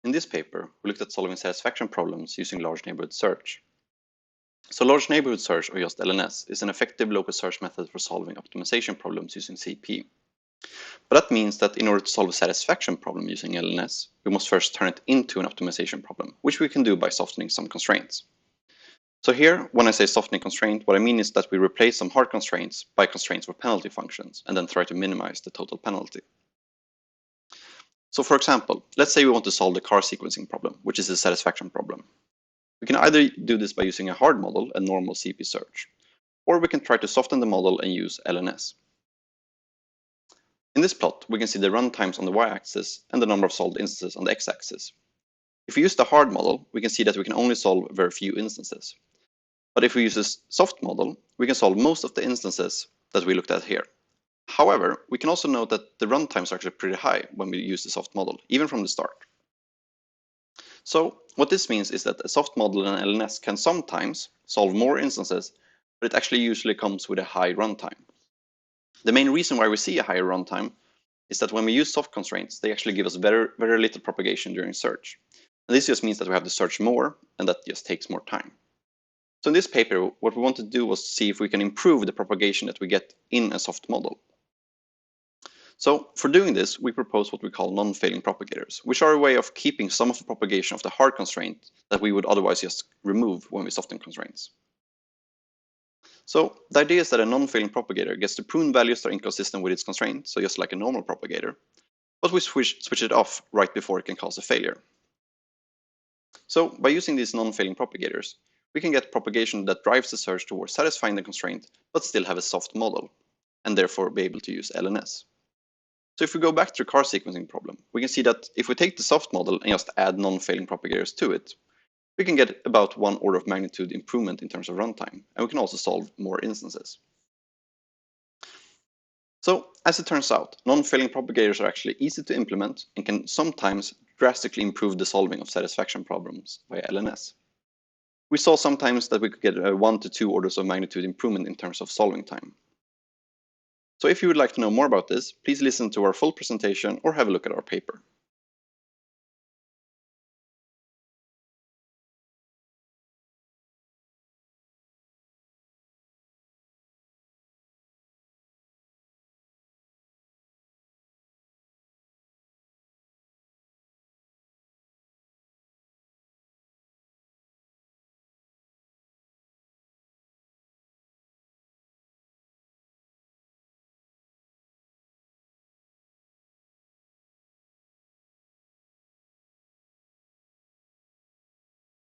In this paper, we looked at solving satisfaction problems using large-neighbourhood search. So large-neighbourhood search, or just LNS, is an effective local search method for solving optimization problems using CP. But that means that in order to solve a satisfaction problem using LNS, we must first turn it into an optimization problem, which we can do by softening some constraints. So here, when I say softening constraint, what I mean is that we replace some hard constraints by constraints with penalty functions, and then try to minimize the total penalty. So for example, let's say we want to solve the car sequencing problem, which is a satisfaction problem. We can either do this by using a hard model and normal CP search, or we can try to soften the model and use LNS. In this plot, we can see the runtimes on the y-axis and the number of solved instances on the x-axis. If we use the hard model, we can see that we can only solve very few instances. But if we use a soft model, we can solve most of the instances that we looked at here. However, we can also note that the runtimes are actually pretty high when we use the soft model, even from the start. So what this means is that a soft model and LNS can sometimes solve more instances, but it actually usually comes with a high runtime. The main reason why we see a higher runtime is that when we use soft constraints, they actually give us very little propagation during search. And this just means that we have to search more, and that just takes more time. So in this paper, what we wanted to do was see if we can improve the propagation that we get in a soft model. So for doing this, we propose what we call non-failing propagators, which are a way of keeping some of the propagation of the hard constraint that we would otherwise just remove when we soften constraints. So the idea is that a non-failing propagator gets the prune values that are inconsistent with its constraint, so just like a normal propagator, but we switch it off right before it can cause a failure. So by using these non-failing propagators, we can get propagation that drives the search towards satisfying the constraint, but still have a soft model, and therefore be able to use LNS. So if we go back to the car sequencing problem, we can see that if we take the soft model and just add non-failing propagators to it, we can get about 1 order of magnitude improvement in terms of runtime, and we can also solve more instances. So as it turns out, non-failing propagators are actually easy to implement and can sometimes drastically improve the solving of satisfaction problems via LNS. We saw sometimes that we could get a 1 to 2 orders of magnitude improvement in terms of solving time. So if you would like to know more about this, please listen to our full presentation or have a look at our paper.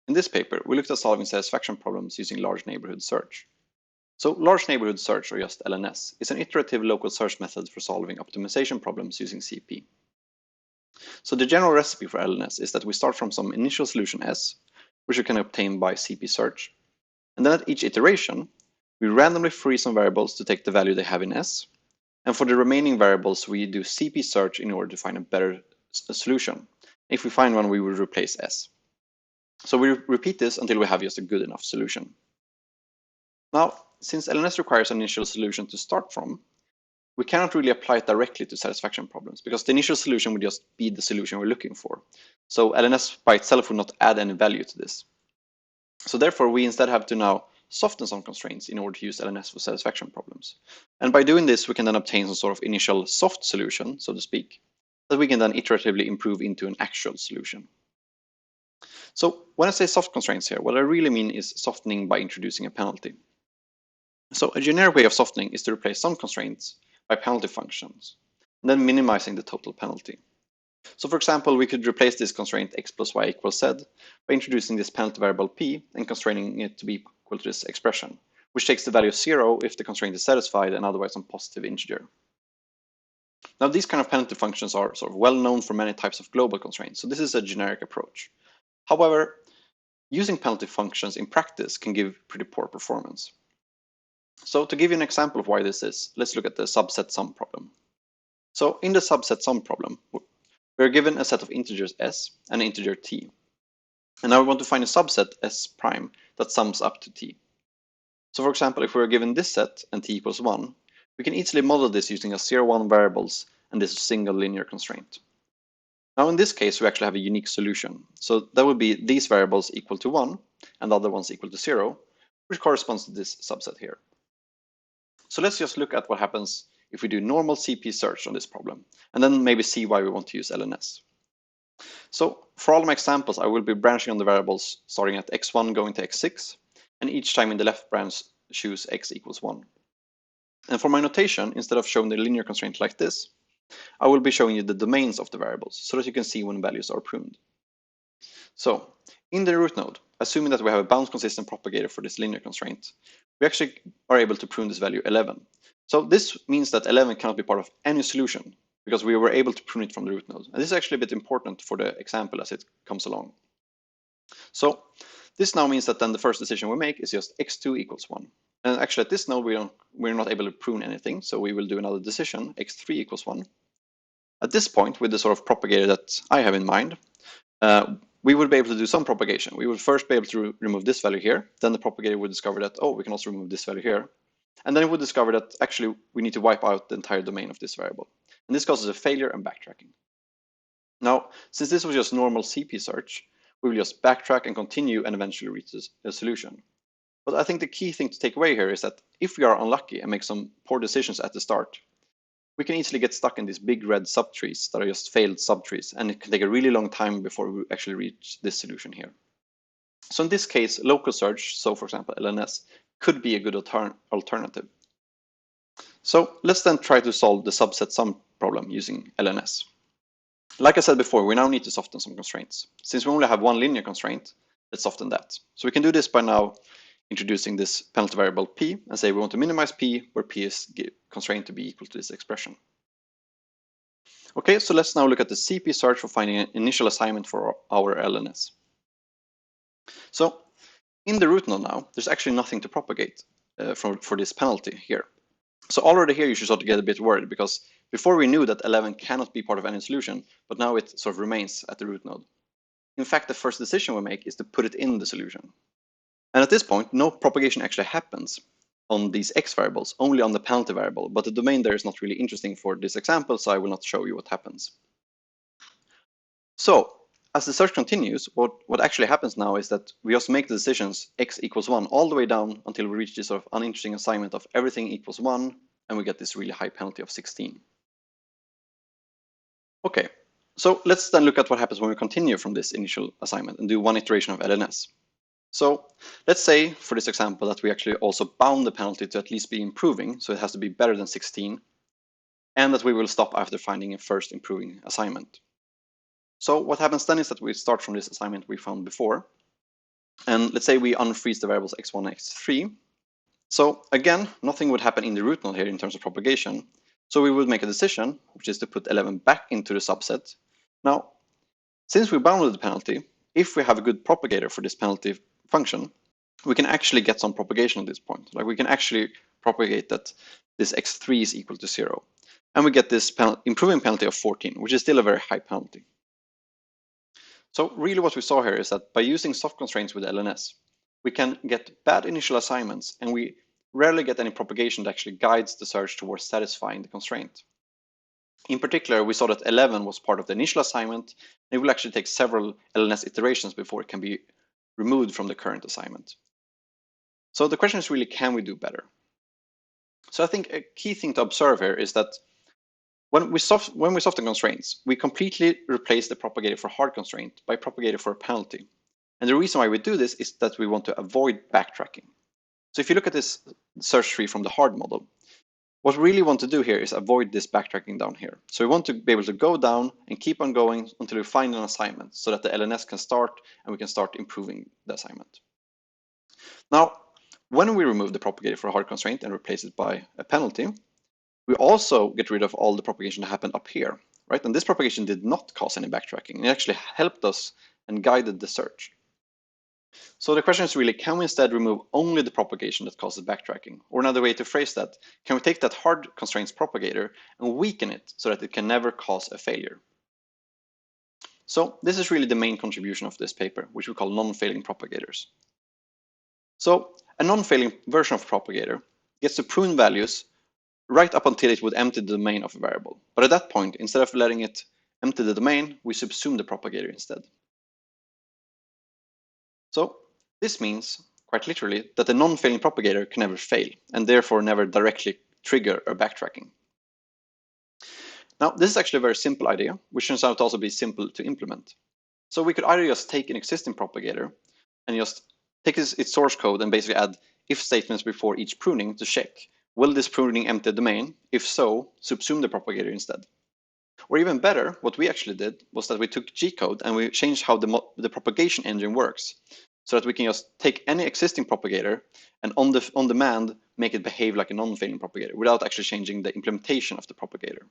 In this paper, we looked at solving satisfaction problems using large-neighbourhood search. So large-neighbourhood search, or just LNS, is an iterative local search method for solving optimization problems using CP. So the general recipe for LNS is that we start from some initial solution S, which we can obtain by CP search. And then at each iteration, we randomly free some variables to take the value they have in S. And for the remaining variables, we do CP search in order to find a better solution. If we find one, we will replace S. So we repeat this until we have just a good enough solution. Now, since LNS requires an initial solution to start from, we cannot really apply it directly to satisfaction problems because the initial solution would just be the solution we're looking for. So LNS by itself would not add any value to this. So therefore, we instead have to now soften some constraints in order to use LNS for satisfaction problems. And by doing this, we can then obtain some sort of initial soft solution, so to speak, that we can then iteratively improve into an actual solution. So when I say soft constraints here, what I really mean is softening by introducing a penalty. So a generic way of softening is to replace some constraints by penalty functions, and then minimizing the total penalty. So for example, we could replace this constraint x plus y equals z by introducing this penalty variable p and constraining it to be equal to this expression, which takes the value of 0 if the constraint is satisfied and otherwise some positive integer. Now these kind of penalty functions are sort of well known for many types of global constraints, so this is a generic approach. However, using penalty functions in practice can give pretty poor performance. So to give you an example of why this is, let's look at the subset sum problem. So in the subset sum problem, we're given a set of integers s and an integer t. And now we want to find a subset s prime that sums up to t. So for example, if we're given this set and t equals 1, we can easily model this using a 0, 1 variables and this single linear constraint. Now in this case, we actually have a unique solution. So that would be these variables equal to 1 and the other ones equal to 0, which corresponds to this subset here. So let's just look at what happens if we do normal CP search on this problem, and then maybe see why we want to use LNS. So for all my examples, I will be branching on the variables starting at x1 going to x6, and each time in the left branch choose x equals 1. And for my notation, instead of showing the linear constraint like this, I will be showing you the domains of the variables so that you can see when values are pruned. So in the root node, assuming that we have a bounds consistent propagator for this linear constraint, we actually are able to prune this value 11. So this means that 11 cannot be part of any solution because we were able to prune it from the root node. And this is actually a bit important for the example as it comes along. So this now means that then the first decision we make is just x2 equals 1. And actually at this node, we're not able to prune anything. So we will do another decision, x3 equals 1. At this point, with the sort of propagator that I have in mind, we would be able to do some propagation. We would first be able to remove this value here. Then the propagator would discover that, oh, we can also remove this value here. And then it would discover that actually we need to wipe out the entire domain of this variable. And this causes a failure and backtracking. Now, since this was just normal CP search, we will just backtrack and continue and eventually reach a solution. But I think the key thing to take away here is that if we are unlucky and make some poor decisions at the start, we can easily get stuck in these big red subtrees that are just failed subtrees, and it can take a really long time before we actually reach this solution here. So in this case, local search, so for example LNS, could be a good alternative. So let's then try to solve the subset sum problem using LNS. Like I said before, we now need to soften some constraints. Since we only have one linear constraint, let's soften that. So we can do this by now introducing this penalty variable p and say we want to minimize p where p is constrained to be equal to this expression. Okay, so let's now look at the CP search for finding an initial assignment for our LNS. So in the root node now, there's actually nothing to propagate for this penalty here. So already here you should start to get a bit worried because before we knew that 11 cannot be part of any solution, but now it sort of remains at the root node. In fact, the first decision we make is to put it in the solution. And at this point, no propagation actually happens on these x variables, only on the penalty variable, but the domain there is not really interesting for this example, so I will not show you what happens. So as the search continues, what actually happens now is that we just make the decisions x equals 1 all the way down until we reach this sort of uninteresting assignment of everything equals 1, and we get this really high penalty of 16. Okay, so let's then look at what happens when we continue from this initial assignment and do one iteration of LNS. So let's say for this example that we actually also bound the penalty to at least be improving, so it has to be better than 16, and that we will stop after finding a first improving assignment. So what happens then is that we start from this assignment we found before, and let's say we unfreeze the variables x1 and x3. So again, nothing would happen in the root node here in terms of propagation, so we would make a decision, which is to put 11 back into the subset. Now, since we bounded the penalty, if we have a good propagator for this penalty function, we can actually get some propagation at this point. Like we can actually propagate that this x3 is equal to 0. And we get this improving penalty of 14, which is still a very high penalty. So really what we saw here is that by using soft constraints with LNS, we can get bad initial assignments, and we rarely get any propagation that actually guides the search towards satisfying the constraint. In particular, we saw that 11 was part of the initial assignment, and it will actually take several LNS iterations before it can be removed from the current assignment. So the question is really, can we do better? So I think a key thing to observe here is that when we soften constraints, we completely replace the propagator for hard constraint by propagator for a penalty. And the reason why we do this is that we want to avoid backtracking. So if you look at this search tree from the hard model, what we really want to do here is avoid this backtracking down here. So we want to be able to go down and keep on going until we find an assignment so that the LNS can start and we can start improving the assignment. Now, when we remove the propagator for a hard constraint and replace it by a penalty, we also get rid of all the propagation that happened up here, right? And this propagation did not cause any backtracking. It actually helped us and guided the search. So the question is really, can we instead remove only the propagation that causes backtracking? Or another way to phrase that, can we take that hard constraints propagator and weaken it so that it can never cause a failure? So this is really the main contribution of this paper, which we call non-failing propagators. So a non-failing version of propagator gets to prune values right up until it would empty the domain of a variable. But at that point, instead of letting it empty the domain, we subsume the propagator instead. So this means, quite literally, that the non-failing propagator can never fail, and therefore never directly trigger a backtracking. Now, this is actually a very simple idea, which turns out to also be simple to implement. So we could either just take an existing propagator and just take its source code and basically add if statements before each pruning to check, will this pruning empty the domain? If so, subsume the propagator instead. Or even better, what we actually did was that we took G-code and we changed how the propagation engine works, so that we can just take any existing propagator and on demand make it behave like a non-failing propagator without actually changing the implementation of the propagator.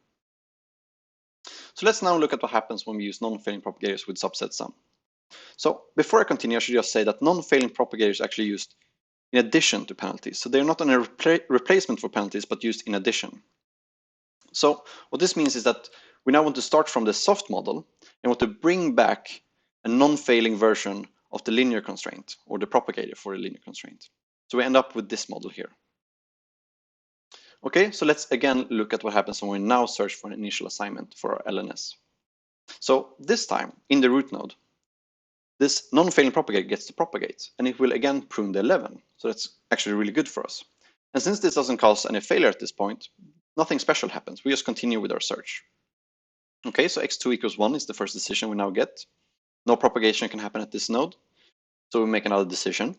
So let's now look at what happens when we use non-failing propagators with subset sum. So before I continue, I should just say that non-failing propagators are actually used in addition to penalties. So they're not a replacement for penalties, but used in addition. So what this means is that we now want to start from the soft model and want to bring back a non-failing version of the linear constraint or the propagator for a linear constraint. So we end up with this model here. Okay, so let's again look at what happens when we now search for an initial assignment for our LNS. So this time in the root node, this non-failing propagator gets to propagate and it will again prune the 11. So that's actually really good for us. And since this doesn't cause any failure at this point, nothing special happens. We just continue with our search. Okay, so x2 equals 1 is the first decision we now get. No propagation can happen at this node. So we make another decision.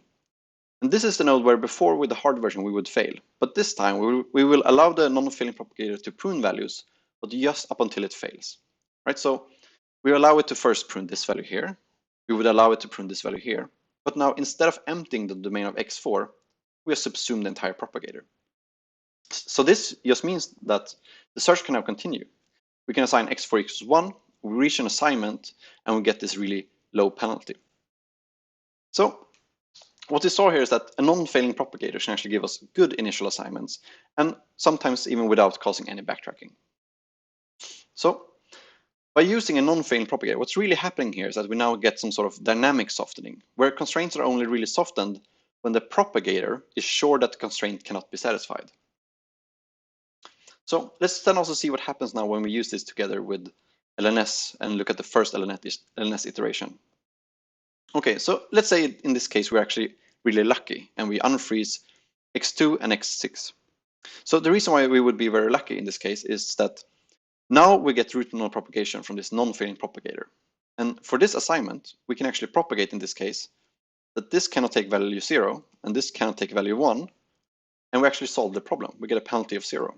And this is the node where before with the hard version we would fail. But this time we will allow the non-failing propagator to prune values, but just up until it fails. Right? So we allow it to first prune this value here. We would allow it to prune this value here. But now instead of emptying the domain of x4, we just subsume the entire propagator. So this just means that the search can now continue. We can assign x4 equals 1, we reach an assignment, and we get this really low penalty. So what we saw here is that a non-failing propagator can actually give us good initial assignments, and sometimes even without causing any backtracking. So by using a non-failing propagator, what's really happening here is that we now get some sort of dynamic softening, where constraints are only really softened when the propagator is sure that the constraint cannot be satisfied. So let's then also see what happens now when we use this together with LNS and look at the first LNS iteration. Okay, so let's say in this case we're actually really lucky and we unfreeze x2 and x6. So the reason why we would be very lucky in this case is that now we get root node propagation from this non-failing propagator. And for this assignment, we can actually propagate in this case that this cannot take value 0 and this cannot take value 1, and we actually solve the problem. We get a penalty of 0.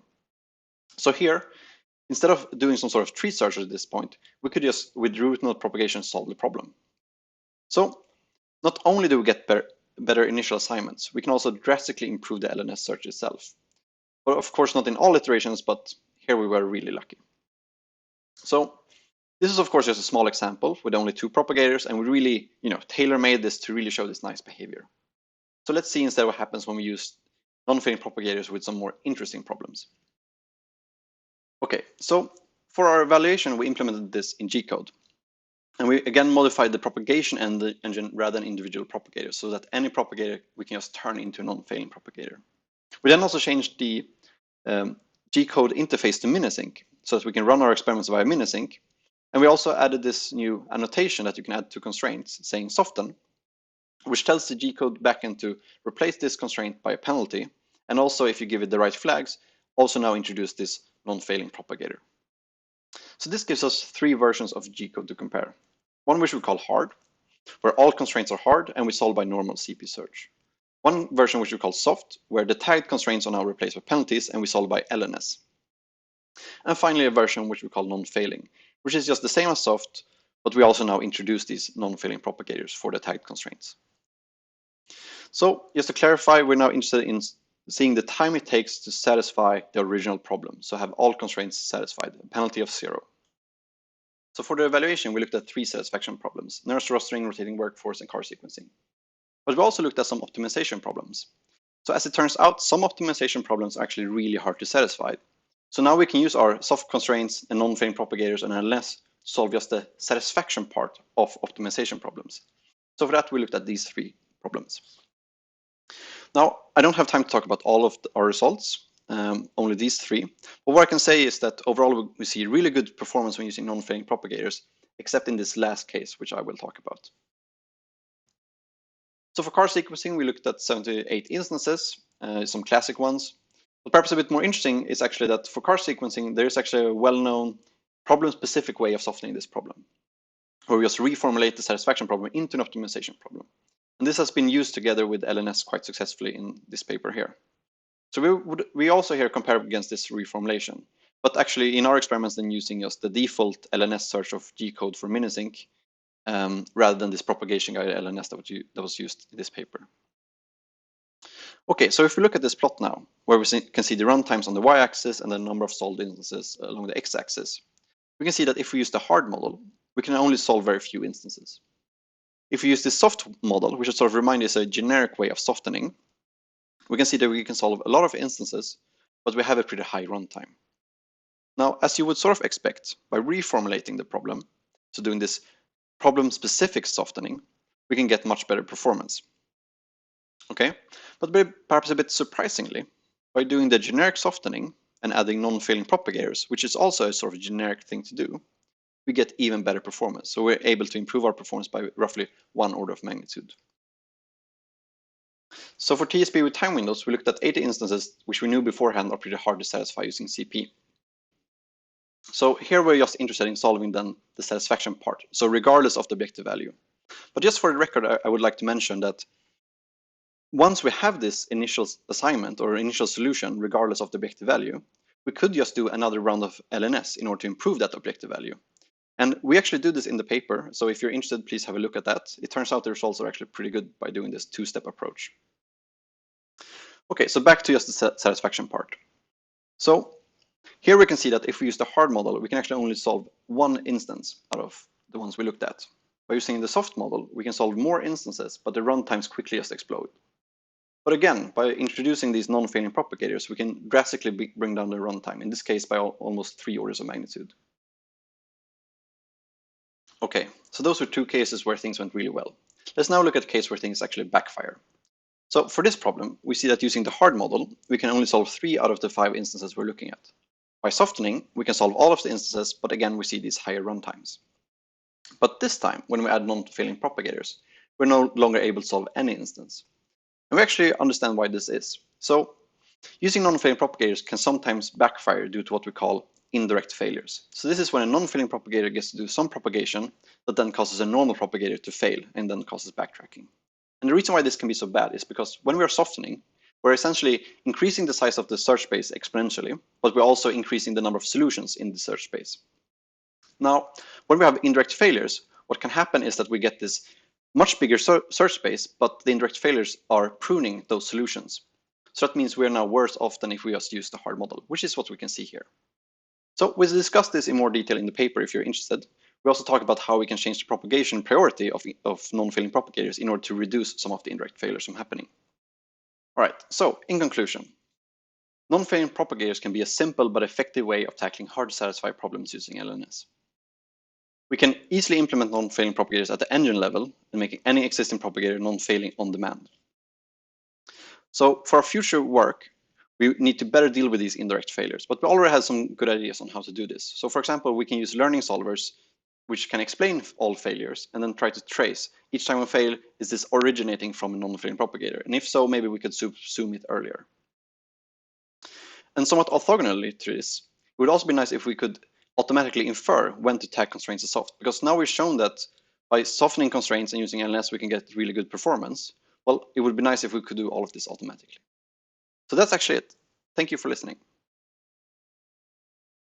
So here, instead of doing some sort of tree search at this point, we could just, with root node propagation, solve the problem. So not only do we get better initial assignments, we can also drastically improve the LNS search itself. But of course, not in all iterations, but here we were really lucky. So this is of course just a small example with only 2 propagators, and we really, tailor-made this to really show this nice behavior. So let's see instead what happens when we use non-failing propagators with some more interesting problems. Okay, so for our evaluation, we implemented this in G-code. And we again modified the propagation engine rather than individual propagators, so that any propagator we can just turn into a non-failing propagator. We then also changed the G-code interface to minisync, so that we can run our experiments via minisync. And we also added this new annotation that you can add to constraints, saying soften, which tells the G-code backend to replace this constraint by a penalty. And also, if you give it the right flags, also now introduce this non-failing propagator. So this gives us 3 versions of G-code to compare. One which we call hard, where all constraints are hard and we solve by normal CP search. One version which we call soft, where the tagged constraints are now replaced with penalties and we solve by LNS. And finally a version which we call non-failing, which is just the same as soft, but we also now introduce these non-failing propagators for the tagged constraints. So just to clarify, we're now interested in seeing the time it takes to satisfy the original problem. So have all constraints satisfied, a penalty of 0. So for the evaluation, we looked at 3 satisfaction problems: nurse rostering, rotating workforce, and car sequencing. But we also looked at some optimization problems. So as it turns out, some optimization problems are actually really hard to satisfy. So now we can use our soft constraints and non-failing propagators and LNS to solve just the satisfaction part of optimization problems. So for that, we looked at these 3 problems. Now, I don't have time to talk about all of our results, only these three. But what I can say is that overall we see really good performance when using non-failing propagators, except in this last case, which I will talk about. So for car sequencing, we looked at 78 instances, some classic ones. But perhaps a bit more interesting is actually that for car sequencing, there is actually a well-known problem-specific way of softening this problem, where we just reformulate the satisfaction problem into an optimization problem. And this has been used together with LNS quite successfully in this paper here. So we also here compare against this reformulation, but actually in our experiments then using just the default LNS search of G-code for minisync, rather than this propagation guided LNS that was used in this paper. Okay, so if we look at this plot now, where we can see the runtimes on the y-axis and the number of solved instances along the x-axis, we can see that if we use the hard model, we can only solve very few instances. If we use the soft model, which is sort of remind is a generic way of softening, we can see that we can solve a lot of instances, but we have a pretty high runtime. Now, as you would sort of expect, by reformulating the problem, so doing this problem-specific softening, we can get much better performance. Okay, but perhaps a bit surprisingly, by doing the generic softening and adding non-failing propagators, which is also a sort of generic thing to do, we get even better performance. So we're able to improve our performance by roughly 1 order of magnitude. So for TSP with time windows, we looked at 80 instances, which we knew beforehand are pretty hard to satisfy using CP. So here we're just interested in solving then the satisfaction part, so regardless of the objective value. But just for the record, I would like to mention that once we have this initial assignment or initial solution, regardless of the objective value, we could just do another round of LNS in order to improve that objective value. And we actually do this in the paper, so if you're interested, please have a look at that. It turns out the results are actually pretty good by doing this two-step approach. Okay, so back to just the satisfaction part. So here we can see that if we use the hard model, we can actually only solve one instance out of the ones we looked at. By using the soft model, we can solve more instances, but the runtimes quickly just explode. But again, by introducing these non-failing propagators, we can drastically bring down the runtime, in this case by almost 3 orders of magnitude. Okay, so those were two cases where things went really well. Let's now look at a case where things actually backfire. So for this problem, we see that using the hard model, we can only solve 3 out of the 5 instances we're looking at. By softening, we can solve all of the instances, but again, we see these higher runtimes. But this time, when we add non-failing propagators, we're no longer able to solve any instance. And we actually understand why this is. So using non-failing propagators can sometimes backfire due to what we call indirect failures. So this is when a non-failing propagator gets to do some propagation that then causes a normal propagator to fail and then causes backtracking. And the reason why this can be so bad is because when we are softening, we're essentially increasing the size of the search space exponentially, but we're also increasing the number of solutions in the search space. Now, when we have indirect failures, what can happen is that we get this much bigger search space, but the indirect failures are pruning those solutions. So that means we're now worse off than if we just use the hard model, which is what we can see here. So we discussed this in more detail in the paper if you're interested. We also talked about how we can change the propagation priority of non-failing propagators in order to reduce some of the indirect failures from happening. All right, so in conclusion, non-failing propagators can be a simple but effective way of tackling hard to satisfy problems using LNS. We can easily implement non-failing propagators at the engine level and make any existing propagator non-failing on demand. So for our future work, we need to better deal with these indirect failures, but we already have some good ideas on how to do this. So for example, we can use learning solvers which can explain all failures and then try to trace each time we fail, is this originating from a non-failing propagator? And if so, maybe we could subsume it earlier. And somewhat orthogonally to this, it would also be nice if we could automatically infer when to tag constraints as soft, because now we've shown that by softening constraints and using LNS, we can get really good performance. Well, it would be nice if we could do all of this automatically. So that's actually it. Thank you for listening.